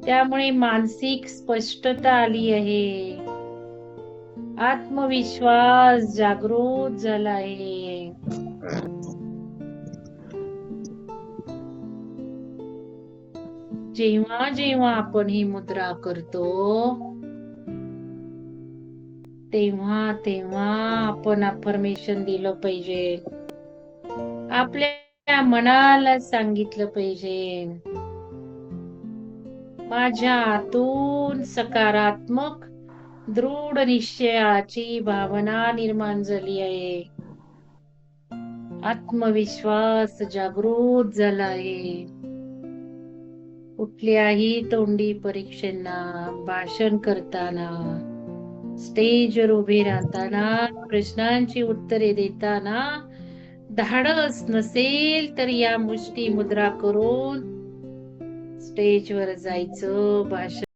त्यामुळे मानसिक स्पष्टता आली आहे. आत्मविश्वास जागृत झाला आहे. जेव्हा जेव्हा आपण ही मुद्रा करतो तेव्हा तेव्हा आपण अफर्मेशन दिलं पाहिजे. आपल्या मनाला सांगितलं पाहिजे, माझ्या आतून सकारात्मक दृढ निश्चयाची भावना निर्माण झाली आहे. आत्मविश्वास जागृत झाला आहे. कुठल्याही तोंडी परीक्षेना, भाषण करताना, स्टेजवर उभे राहताना, प्रश्नांची उत्तरे देताना धाडस नसेल तर या मुष्टी मुद्रा करून स्टेजवर जायचं, भाषण